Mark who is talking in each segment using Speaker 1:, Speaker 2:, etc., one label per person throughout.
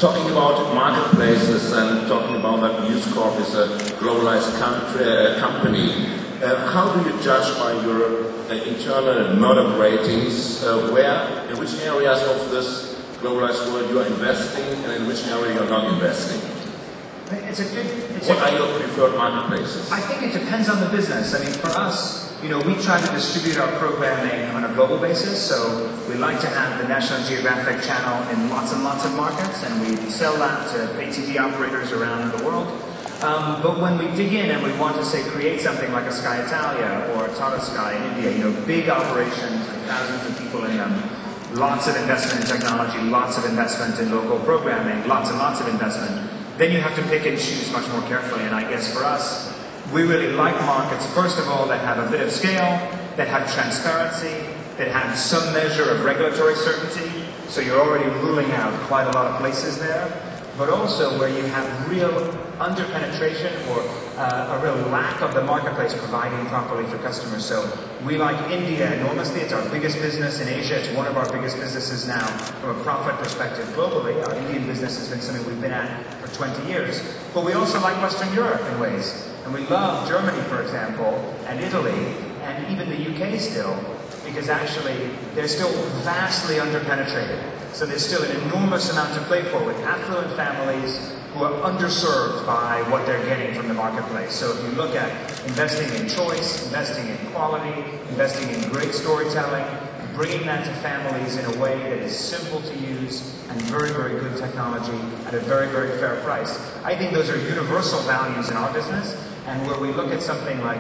Speaker 1: Talking about marketplaces and talking about that News Corp is a globalized company, how do you judge by your internal Murdoch ratings in which areas of this globalized world you are investing and in which area you're not investing? What are your preferred marketplaces?
Speaker 2: I think it depends on the business. I mean, for us, we try to distribute our programming on a global basis, so we like to have the National Geographic channel in lots and lots of markets, and we sell that to pay TV operators around the world. But when we dig in and we want to, say, create something like a Sky Italia or a Tata Sky in India, big operations with thousands of people in them, lots of investment in technology, lots of investment in local programming, lots and lots of investment, then you have to pick and choose much more carefully. And I guess for us, we really like markets, first of all, that have a bit of scale, that have transparency, that have some measure of regulatory certainty, so you're already ruling out quite a lot of places there, but also where you have real under-penetration or a real lack of the marketplace providing properly for customers. So we like India enormously. It's our biggest business in Asia. It's one of our biggest businesses now from a profit perspective globally. Our Indian business has been something we've been at for 20 years. But we also like Western Europe in ways. And we love Germany, for example, and Italy, and even the UK still, because actually they're still vastly under-penetrated. So there's still an enormous amount to play for with affluent families who are underserved by what they're getting from the marketplace. So if you look at investing in choice, investing in quality, investing in great storytelling, bringing that to families in a way that is simple to use and very, very good technology at a very, very fair price. I think those are universal values in our business, and where we look at something like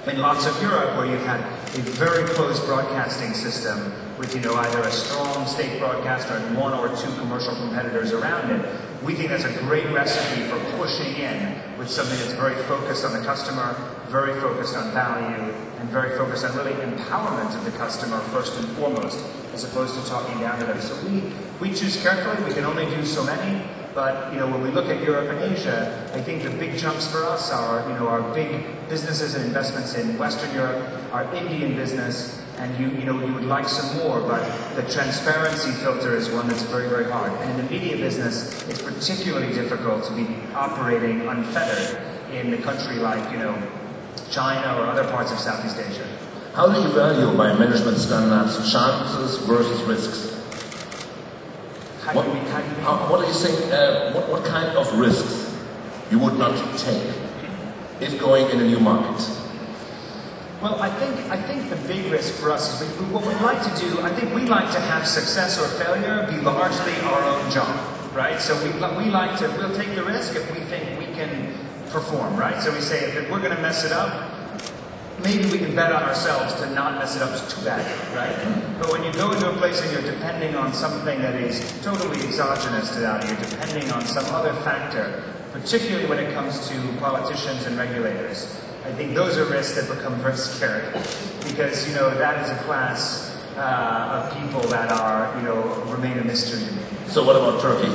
Speaker 2: in lots of Europe, where you've had a very closed broadcasting system with, either a strong state broadcaster and one or two commercial competitors around it, we think that's a great recipe for pushing in with something that's very focused on the customer, very focused on value, and very focused on really empowerment of the customer first and foremost, as opposed to talking down to them. So we choose carefully. We can only do so many. But when we look at Europe and Asia, I think the big jumps for us are our big businesses and investments in Western Europe, our Indian business, and you would like some more, but the transparency filter is one that's very, very hard. And in the media business, it's particularly difficult to be operating unfettered in a country like China or other parts of Southeast Asia.
Speaker 1: How do you value by management standards chances versus risks? What do you think? What kind of risks you would not take if going in a new market?
Speaker 2: Well, I think the big risk for us is what we'd like to do. I think we like to have success or failure be largely our own job, right? So we'll take the risk if we think we can perform, right? So we say if we're going to mess it up, maybe we can bet on ourselves to not mess it up too bad, right? But when you go into a place and you're depending on something that is totally exogenous to that, you're depending on some other factor, particularly when it comes to politicians and regulators, I think those are risks that become very scary, because that is a class of people that are remain a mystery to me.
Speaker 1: So what about Turkey?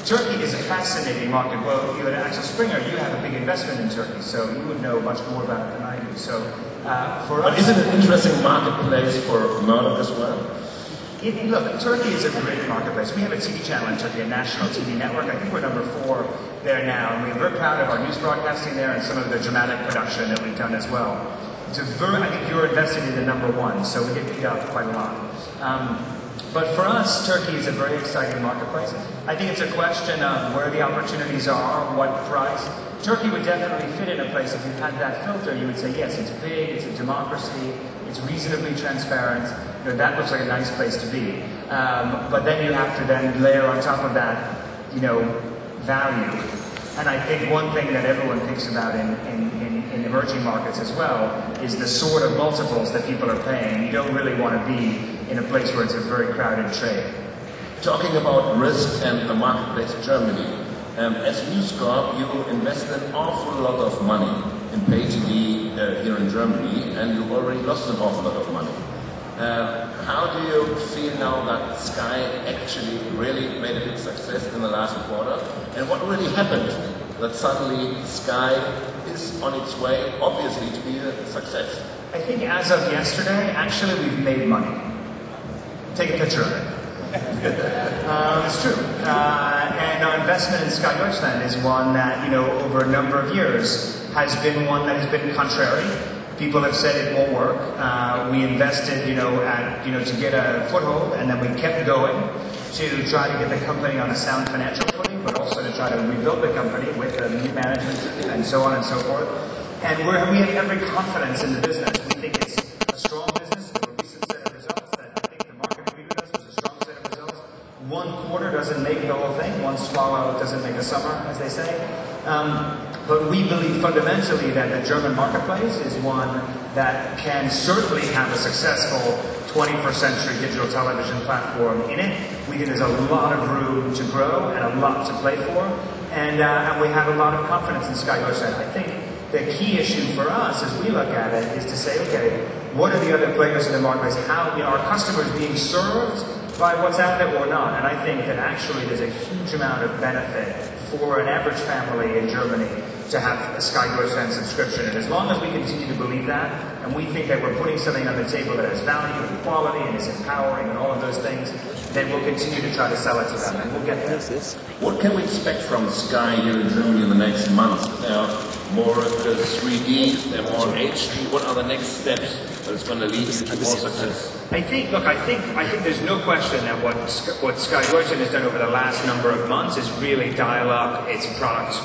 Speaker 2: Turkey is a fascinating market. Well, you at Axel Springer, you have a big investment in Turkey, so you would know much more about it than I do. So for us,
Speaker 1: but is it an interesting marketplace for Murdoch as well?
Speaker 2: Look, Turkey is a great marketplace. We have a TV channel in Turkey, a national TV network. I think we're number 4 there now, and we're very proud of our news broadcasting there and some of the dramatic production that we've done as well. I think you're invested in the number 1, so we get beat up quite a lot. But for us, Turkey is a very exciting marketplace. I think it's a question of where the opportunities are, what price. Turkey would definitely fit in a place. If you had that filter, you would say, yes, it's big, it's a democracy, it's reasonably transparent. That looks like a nice place to be. But then you have to then layer on top of that, value. And I think one thing that everyone thinks about in emerging markets as well is the sort of multiples that people are paying. You don't really want to be in a place where it's a very crowded trade.
Speaker 1: Talking about risk and the marketplace in Germany, as News Corp, you invest an awful lot of money in pay TV here in Germany, and you already lost an awful lot of money. How do you feel now that Sky actually really made a big success in the last quarter? And what really happened that suddenly Sky is on its way, obviously, to be a success?
Speaker 2: I think as of yesterday, actually we've made money. Take a picture of it. It's true. And our investment in Sky Deutschland is one that, over a number of years has been one that has been contrary. People have said it won't work. We invested, to get a foothold, and then we kept going to try to get the company on a sound financial footing, but also to try to rebuild the company with a new management and so on and so forth. And we have every confidence in the business. We think it's a strong business with a recent set of results that I think the market agreed with us was a strong set of results. One quarter doesn't make the whole thing. One swallow doesn't make a summer, as they say. But we believe fundamentally that the German marketplace is one that can certainly have a successful 21st century digital television platform in it. We think there's a lot of room to grow and a lot to play for. And we have a lot of confidence in Sky Deutschland. I think the key issue for us as we look at it is to say, okay, what are the other players in the marketplace? How are customers being served by what's out there or not? And I think that actually there's a huge amount of benefit for an average family in Germany to have a Sky Deutschland subscription. And as long as we continue to believe that, and we think that we're putting something on the table that has value and quality and is empowering and all of those things, then we'll continue to try to sell it to them, and we'll get there.
Speaker 1: What can we expect from Sky here in Germany in the next months? More 3D, more HD. What are the next steps that is going to lead to more success?
Speaker 2: I think there's no question that what Sky Deutschland has done over the last number of months is really dial up its product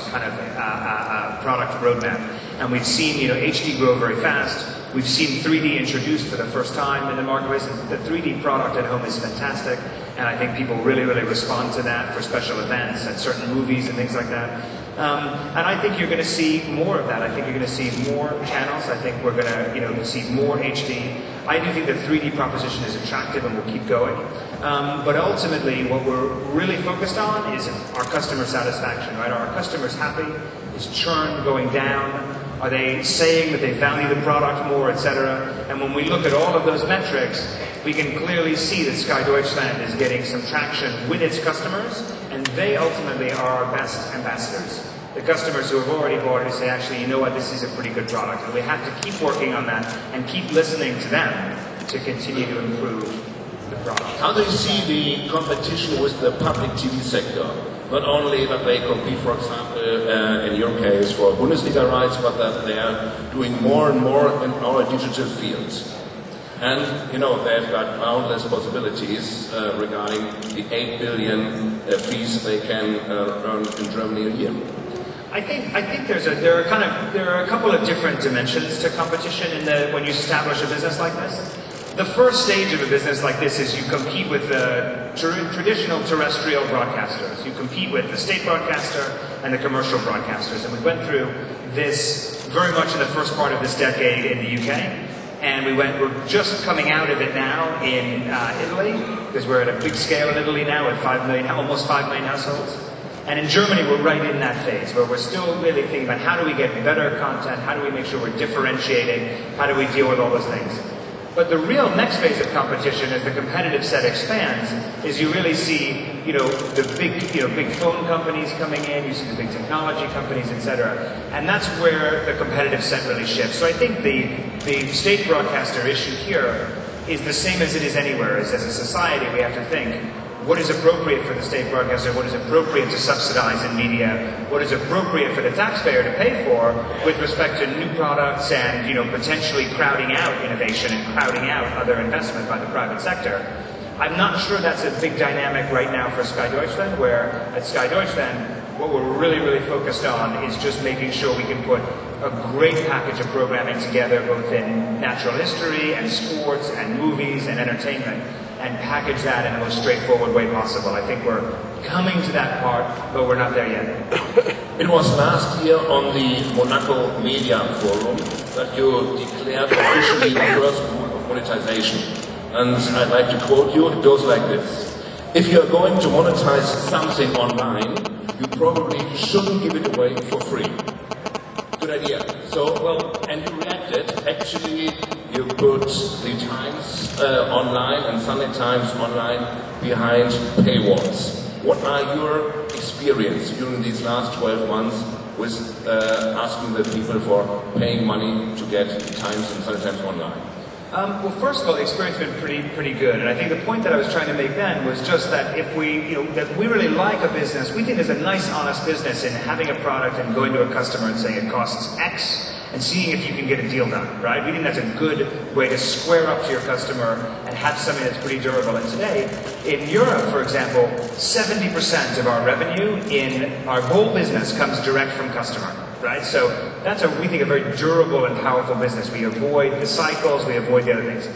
Speaker 2: product roadmap. And we've seen HD grow very fast. We've seen 3D introduced for the first time in the marketplace. The 3D product at home is fantastic, and I think people really respond to that for special events and certain movies and things like that. And I think you're going to see more of that. I think you're going to see more channels. I think we're going to see more HD. I do think the 3D proposition is attractive and will keep going. But ultimately, what we're really focused on is our customer satisfaction, right? Are our customers happy? Is churn going down? Are they saying that they value the product more, etc.? And when we look at all of those metrics, we can clearly see that Sky Deutschland is getting some traction with its customers, and they ultimately are our best ambassadors. The customers who have already bought it say, actually, you know what, this is a pretty good product. And we have to keep working on that and keep listening to them to continue to improve the product.
Speaker 1: How do you see the competition with the public TV sector? Not only that they compete, for example, in your case, for Bundesliga rights, but that they are doing more and more in our digital fields. And, they've got boundless possibilities regarding the 8 billion fees they can earn in Germany a year.
Speaker 2: I think there are a couple of different dimensions to competition when you establish a business like this. The first stage of a business like this is you compete with the traditional terrestrial broadcasters. You compete with the state broadcaster and the commercial broadcasters. And we went through this very much in the first part of this decade in the UK. And we're just coming out of it now in Italy, because we're at a big scale in Italy now with almost 5 million households. And in Germany, we're right in that phase where we're still really thinking about how do we get better content, how do we make sure we're differentiating, how do we deal with all those things. But the real next phase of competition, as the competitive set expands, is you really see, the big phone companies coming in, you see the big technology companies, etc. And that's where the competitive set really shifts. So I think the state broadcaster issue here is the same as it is anywhere. As a society, we have to think, what is appropriate for the state broadcaster, what is appropriate to subsidize in media, what is appropriate for the taxpayer to pay for with respect to new products and potentially crowding out innovation and crowding out other investment by the private sector. I'm not sure that's a big dynamic right now for Sky Deutschland, where at Sky Deutschland what we're really focused on is just making sure we can put a great package of programming together, both in natural history and sports and movies and entertainment, and package that in the most straightforward way possible. I think we're coming to that part, but we're not there yet.
Speaker 1: It was last year on the Monaco Media Forum that you declared officially the first rule of monetization. And I'd like to quote you, it goes like this. If you're going to monetize something online, you probably shouldn't give it away for free. Good idea. And you reacted. Actually, you put the Times online and Sunday Times online behind paywalls. What are your experience during these last 12 months with asking the people for paying money to get the Times and Sunday Times online?
Speaker 2: Well, first of all, the experience has been pretty good, and I think the point that I was trying to make then was just that if that we really like a business, we think there's a nice, honest business in having a product and going to a customer and saying it costs X and seeing if you can get a deal done, right? We think that's a good way to square up to your customer and have something that's pretty durable. And today, in Europe, for example, 70% of our revenue in our whole business comes direct from customer. Right? So that's, we think, a very durable and powerful business. We avoid the cycles, we avoid the other things.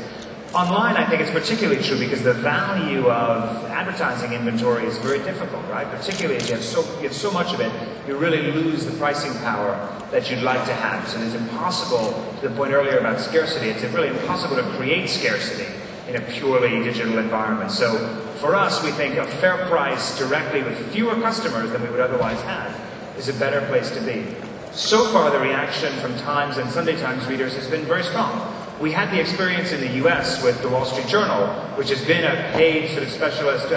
Speaker 2: Online, I think it's particularly true because the value of advertising inventory is very difficult, right? Particularly if you have so much of it, you really lose the pricing power that you'd like to have. So it's impossible, to the point earlier about scarcity, it's really impossible to create scarcity in a purely digital environment. So for us, we think a fair price directly with fewer customers than we would otherwise have is a better place to be. So far, the reaction from Times and Sunday Times readers has been very strong. We had the experience in the US with the Wall Street Journal, which has been a paid sort of specialist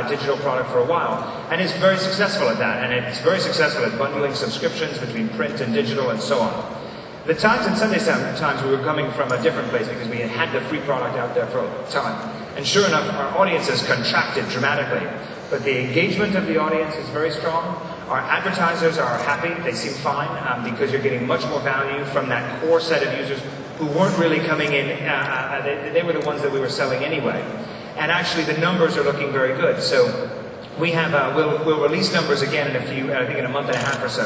Speaker 2: digital product for a while, and is very successful at that, and it's very successful at bundling subscriptions between print and digital and so on. The Times and Sunday Times, we were coming from a different place because we had the free product out there for a time. And sure enough, our audience has contracted dramatically, but the engagement of the audience is very strong. Our advertisers are happy, they seem fine, because you're getting much more value from that core set of users who weren't really coming in, they were the ones that we were selling anyway. And actually the numbers are looking very good. So we have, we'll release numbers again in I think in a month and a half or so,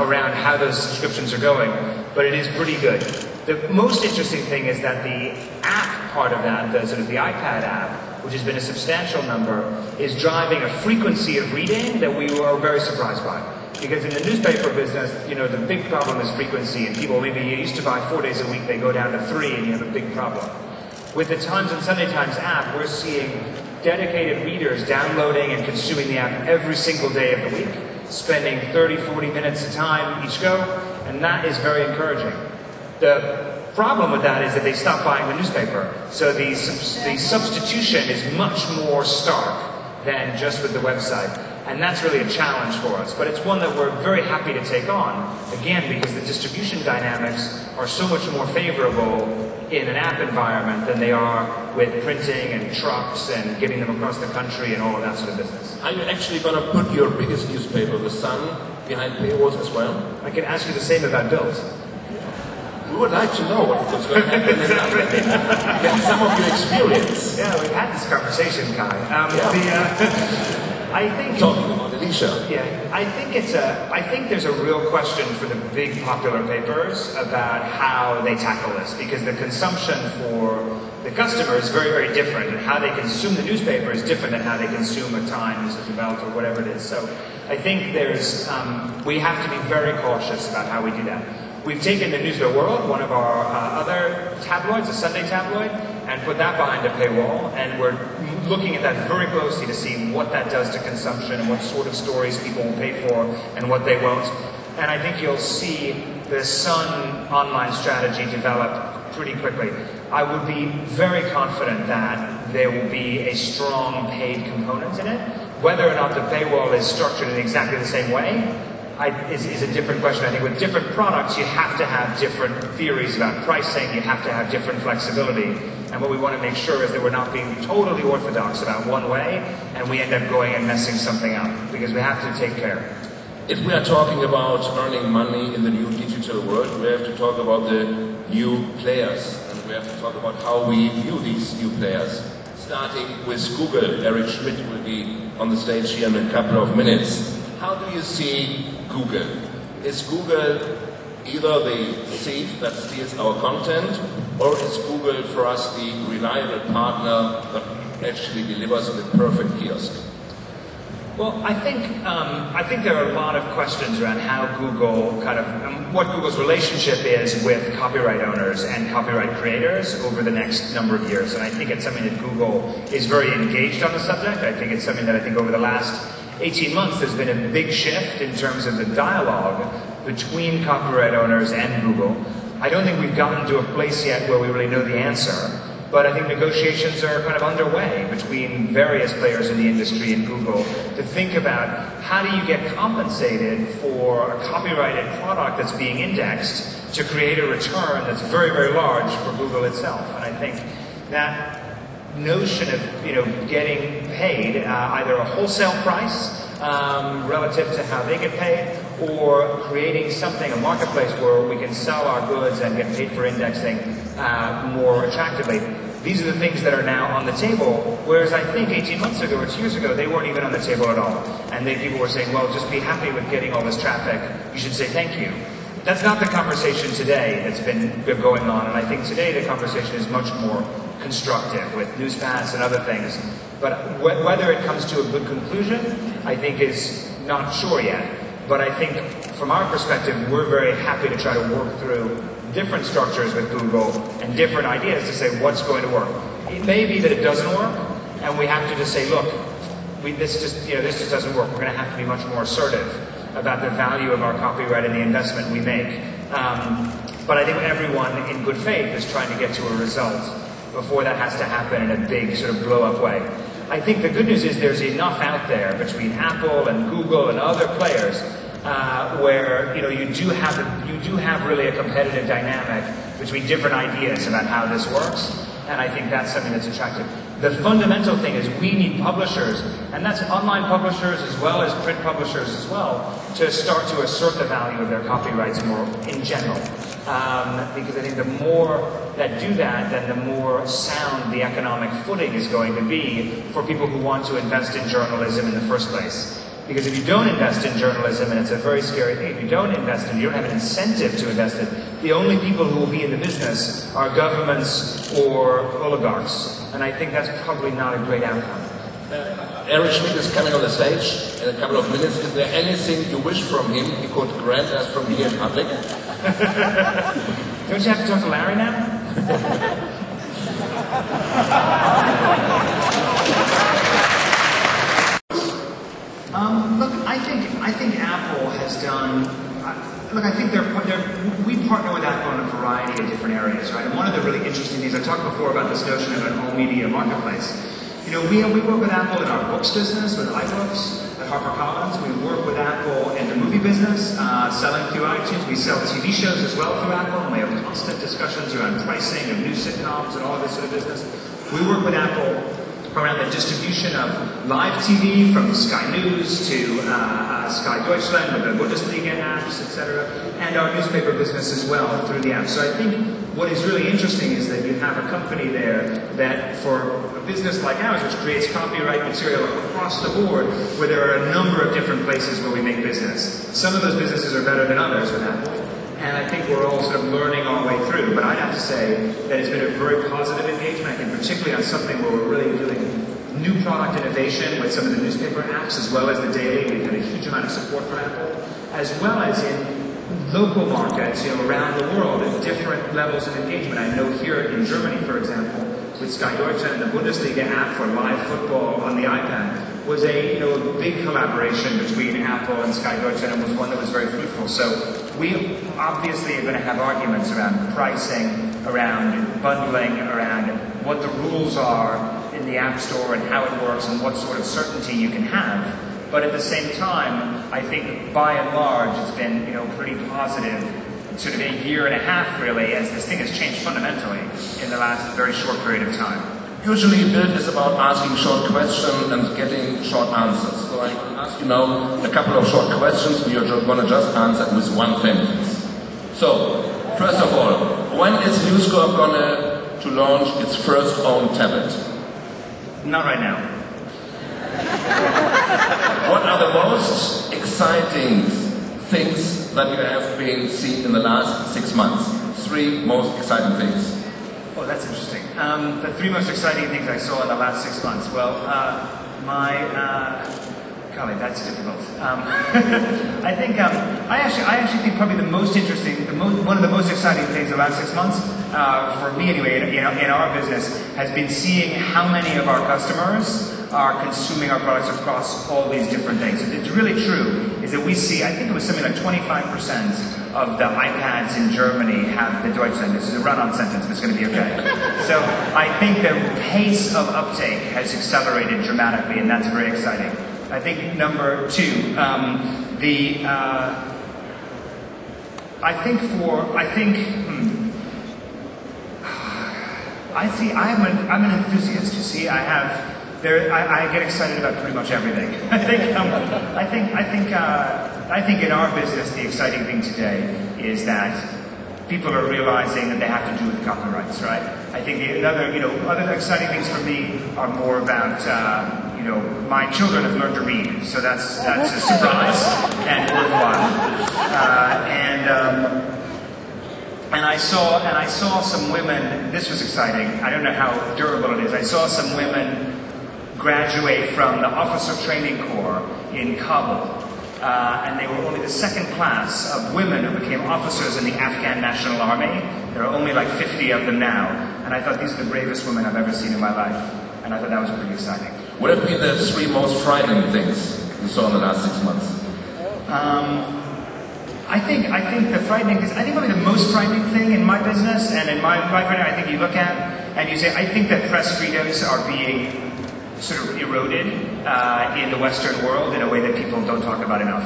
Speaker 2: around how those subscriptions are going, but it is pretty good. The most interesting thing is that the app part of that, the sort of the iPad app, which has been a substantial number, is driving a frequency of reading that we were very surprised by. Because in the newspaper business, the big problem is frequency, and people maybe used to buy 4 days a week, they go down to 3, and you have a big problem. With the Times and Sunday Times app, we're seeing dedicated readers downloading and consuming the app every single day of the week, spending 30, 40 minutes a time each go, and that is very encouraging. The problem with that is that they stop buying the newspaper. So the substitution is much more stark than just with the website. And that's really a challenge for us. But it's one that we're very happy to take on, again, because the distribution dynamics are so much more favorable in an app environment than they are with printing and trucks and getting them across the country and all of that sort of business.
Speaker 1: Are you actually going to put your biggest newspaper, The Sun, behind paywalls as well?
Speaker 2: I can ask you the same about Bills.
Speaker 1: We would like to know what's going to happen in that. Get some of your experience.
Speaker 2: Yeah, we've had this conversation, Kai. I think
Speaker 1: talking about Alicia.
Speaker 2: Yeah, I think there's a real question for the big popular papers about how they tackle this, because the consumption for the customer is very, very different, and how they consume the newspaper is different than how they consume a Times or Welt or whatever it is. So I think we have to be very cautious about how we do that. We've taken the News of the World, one of our other tabloids, a Sunday tabloid, and put that behind a paywall, and we're looking at that very closely to see what that does to consumption and what sort of stories people will pay for and what they won't. And I think you'll see the Sun online strategy develop pretty quickly. I would be very confident that there will be a strong paid component in it. Whether or not the paywall is structured in exactly the same way is a different question. I think with different products, you have to have different theories about pricing, you have to have different flexibility. And what we want to make sure is that we're not being totally orthodox about one way, and we end up going and messing something up, because we have to take care.
Speaker 1: If we are talking about earning money in the new digital world, we have to talk about the new players, and we have to talk about how we view these new players. Starting with Google, Eric Schmidt will be on the stage here in a couple of minutes. How do you see Google? Is Google either the thief that steals our content, or is Google for us the reliable partner that actually delivers the perfect kiosk?
Speaker 2: Well, I think there are a lot of questions around how Google what Google's relationship is with copyright owners and copyright creators over the next number of years. And I think it's something that Google is very engaged on the subject. I think it's something that I think over the last 18 months there's been a big shift in terms of the dialogue between copyright owners and Google. I don't think we've gotten to a place yet where we really know the answer, but I think negotiations are kind of underway between various players in the industry and Google to think about how do you get compensated for a copyrighted product that's being indexed to create a return that's very, very large for Google itself. And I think that notion of getting paid either a wholesale price relative to how they get paid, or creating something, a marketplace where we can sell our goods and get paid for indexing more attractively. These are the things that are now on the table, whereas I think 18 months ago or 2 years ago, they weren't even on the table at all. And then people were saying, well, just be happy with getting all this traffic, you should say thank you. That's not the conversation today that's been going on, and I think today the conversation is much more constructive with newspaths and other things. But whether it comes to a good conclusion, I think is not sure yet. But I think from our perspective, we're very happy to try to work through different structures with Google and different ideas to say what's going to work. It may be that it doesn't work, and we have to just say, look, this just doesn't work. We're going to have to be much more assertive about the value of our copyright and the investment we make. But I think everyone in good faith is trying to get to a result before that has to happen in a big sort of blow-up way. I think the good news is there's enough out there between Apple and Google and other players where you do have really a competitive dynamic between different ideas about how this works, and I think that's something that's attractive. The fundamental thing is we need publishers, and that's online publishers as well as print publishers as well, to start to assert the value of their copyrights more in general. Because I think the more that do that, then the more sound the economic footing is going to be for people who want to invest in journalism in the first place. Because if you don't invest in journalism, and it's a very scary thing, if you don't invest in it, you don't have an incentive to invest in it, the only people who will be in the business are governments or oligarchs. And I think that's probably not a great outcome.
Speaker 1: Eric Schmidt is coming on the stage in a couple of minutes. Is there anything you wish from him he could grant us from here in public?
Speaker 2: Don't you have to talk to Larry now? Look, I think Apple has done. Look, I think we partner with Apple in a variety of different areas, right? And one of the really interesting things I talked before about this notion of an all-media marketplace. We work with Apple in our books business, with iBooks, at HarperCollins. We work with Apple in the movie business, selling through iTunes. We sell TV shows as well through Apple, and we have constant discussions around pricing of new sitcoms and all of this sort of business. We work with Apple around the distribution of live TV from Sky News to Sky Deutschland with the Bundesliga apps, etc., and our newspaper business as well through the app. So I think what is really interesting is that you have a company there that, for a business like ours, which creates copyright material across the board, where there are a number of different places where we make business. Some of those businesses are better than others with Apple, and I think we're all sort of learning our way through. But I'd have to say that it's been a very positive engagement, I think particularly on something where we're really doing new product innovation with some of the newspaper apps, as well as the daily. We've had a huge amount of support from Apple, as well as in local markets, around the world at different levels of engagement. I know here in Germany, for example, with Sky Deutschland, the Bundesliga app for live football on the iPad was a big collaboration between Apple and Sky Deutschland, and was one that was very fruitful. So we obviously are going to have arguments around pricing, around bundling, around what the rules are in the App Store and how it works and what sort of certainty you can have. But at the same time, I think by and large it's been pretty positive, sort of a year and a half really, as this thing has changed fundamentally in the last very short period of time.
Speaker 1: Usually Build is about asking short questions and getting short answers. So I ask you now a couple of short questions and you're going to just answer with one sentence. So, first of all, when is News Corp going to launch its first own tablet?
Speaker 2: Not right now.
Speaker 1: What are the most exciting things that you have been seeing in the last 6 months? 3 most exciting things.
Speaker 2: Oh, that's interesting. The 3 most exciting things I saw in the last 6 months. Well, golly, that's difficult. I think I actually think probably the most interesting, one of the most exciting things in the last 6 months, for me anyway, in our business, has been seeing how many of our customers are consuming our products across all these different things. It's really true, is that we see, I think it was something like 25% of the iPads in Germany have the Deutschland. This is a run-on sentence, but it's going to be okay. So I think the pace of uptake has accelerated dramatically, and that's very exciting. I think number 2, I'm an enthusiast. You see, I get excited about pretty much everything. I think in our business, the exciting thing today is that people are realizing that they have to do with copyrights, right? I think other exciting things for me are more about, my children have learned to read, so that's a surprise and worthwhile. And I saw some women. This was exciting. I don't know how durable it is. I saw some women graduate from the Officer Training Corps in Kabul. And they were only the second class of women who became officers in the Afghan National Army. There are only like 50 of them now. And I thought these are the bravest women I've ever seen in my life. And I thought that was pretty exciting.
Speaker 1: What have been the 3 most frightening things you saw in the last 6 months?
Speaker 2: I think the frightening thing, I think probably the most frightening thing in my business and in my career, I think you look at and you say, I think that press freedoms are being sort of eroded in the Western world in a way that people don't talk about enough.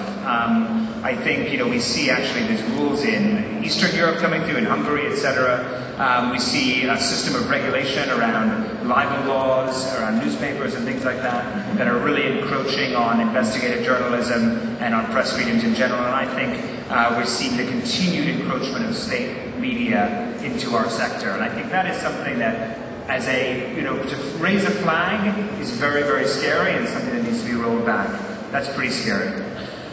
Speaker 2: I think, we see actually these rules in Eastern Europe coming through, in Hungary, etc. We see a system of regulation around libel laws, around newspapers and things like that are really encroaching on investigative journalism and on press freedoms in general. And I think we're seeing the continued encroachment of state media into our sector. And I think that is something that, as to raise a flag is very, very scary and something that needs to be rolled back. That's pretty scary.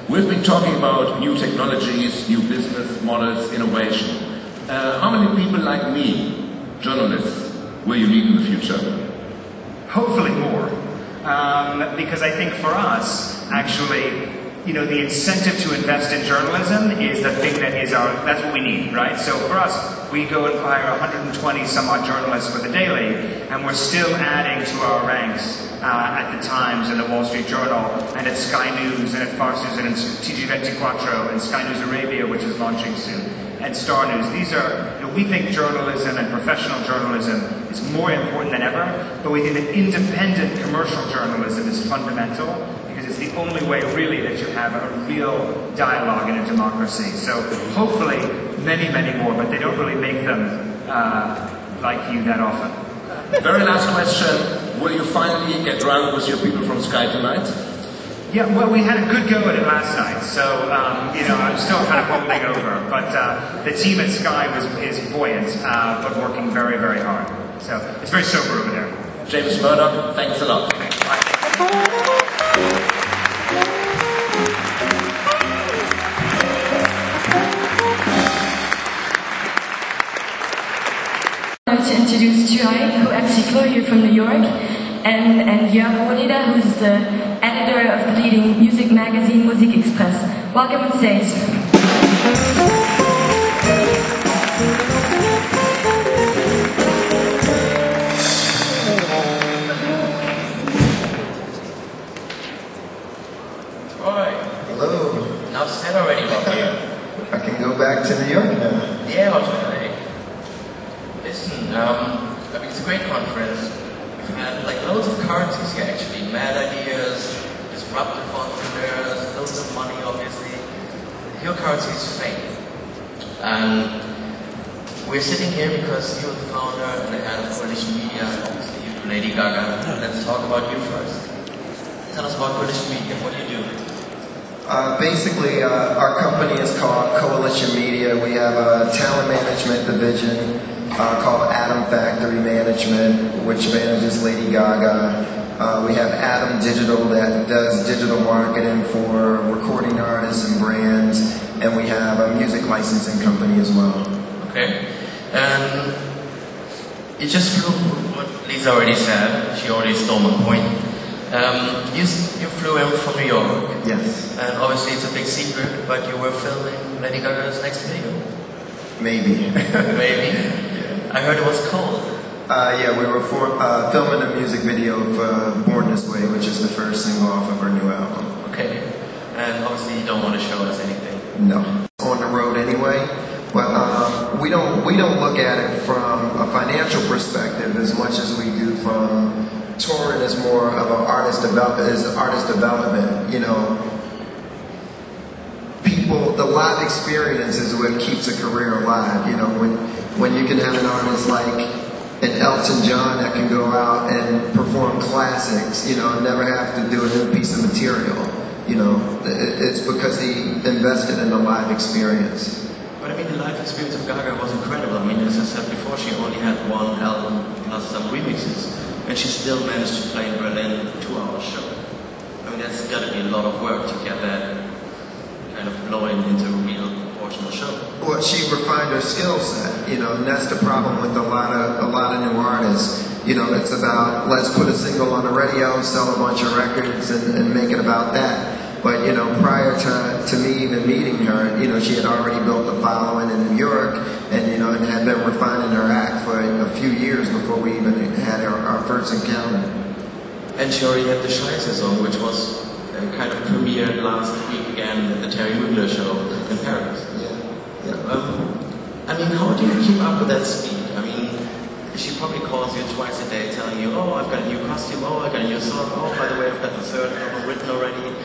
Speaker 1: We've been talking about new technologies, new business models, innovation. How many people like me, journalists, will you need in the future?
Speaker 2: Hopefully more. Because I think for us, actually, the incentive to invest in journalism is the thing that's what we need, right? So for us, we go and hire 120 some odd journalists for the Daily, and we're still adding to our ranks at the Times and the Wall Street Journal, and at Sky News, and at Fox News, and at TG24, and Sky News Arabia, which is launching soon, and Star News. These are, we think journalism and professional journalism is more important than ever, but we think that independent commercial journalism is fundamental, because it's the only way really that you have a real dialogue in a democracy. So hopefully many, many more, but they don't really make them like you that often.
Speaker 1: Very last question, will you finally get drunk with your people from Sky tonight?
Speaker 2: Yeah, well, we had a good go at it last night, so, I'm still kind of holding over. But the team at Sky is buoyant, but working very, very hard. So it's very sober over there.
Speaker 1: James Murdoch, thanks a lot.
Speaker 3: I'd like to introduce Juai, who actually flew here from New York, and Burda, who's the editor of the leading music magazine Musik Express. Welcome on stage.
Speaker 4: Hello.
Speaker 5: Enough said already about you.
Speaker 4: I can go back to New York now.
Speaker 5: Yeah, ultimately. Listen, it's a great conference. We've had loads of currencies here actually. Mad ideas, disruptive entrepreneurs, loads of money obviously. Your currency is fame. And we're sitting here because you're the founder and the head of Coalition Media, obviously you, Lady Gaga. Let's talk about you first. Tell us about Coalition Media, what do you do?
Speaker 4: Basically, our company is called Coalition Media. We have a talent management division called Atom Factory Management, which manages Lady Gaga. We have Atom Digital that does digital marketing for recording artists and brands. And we have a music licensing company as well.
Speaker 5: Okay. And you just flew, what Lisa already said, she already stole my point. You flew in from New York.
Speaker 4: Yes.
Speaker 5: And obviously it's a big secret, but you were filming Lady Gaga's next video.
Speaker 4: Maybe.
Speaker 5: Maybe? Yeah. I heard it was cold.
Speaker 4: Yeah, we were filming a music video for Born This Way, which is the first single off of our new album.
Speaker 5: Okay. And obviously you don't want to show us anything.
Speaker 4: No. On the road anyway. But we don't look at it from a financial perspective as much as we do from touring as more of an artist development. You know, people, a lot live experience is what keeps a career alive. You know, when you can have an artist like an Elton John that can go out and perform classics, you know, and never have to do a new piece of material. You know, it's because he invested in the live experience.
Speaker 5: But I mean, the live experience of Gaga was incredible. I mean, as I said before, she only had one album plus some remixes, and she still managed to play in Berlin a 2-hour show. I mean, that's got to be a lot of work to get that kind of blowing into a real proportional show.
Speaker 4: Well, she refined her skill set, you know, and that's the problem with a lot of new artists. You know, it's about, let's put a single on the radio, sell a bunch of records, and make it about that. But, you know, prior to me even meeting her, you know, she had already built a following in New York, and, you know, and had been refining her act for a few years before we even had our first encounter.
Speaker 5: And she already had the Scheiße song, which was kind of premiered last week again at the Terry Mugler show in Paris.
Speaker 4: Yeah.
Speaker 5: I mean, how do you keep up with that speed? I mean, she probably calls you twice a day telling you, oh, I've got a new costume, oh, I've got a new song, oh, by the way, I've got the third album written already.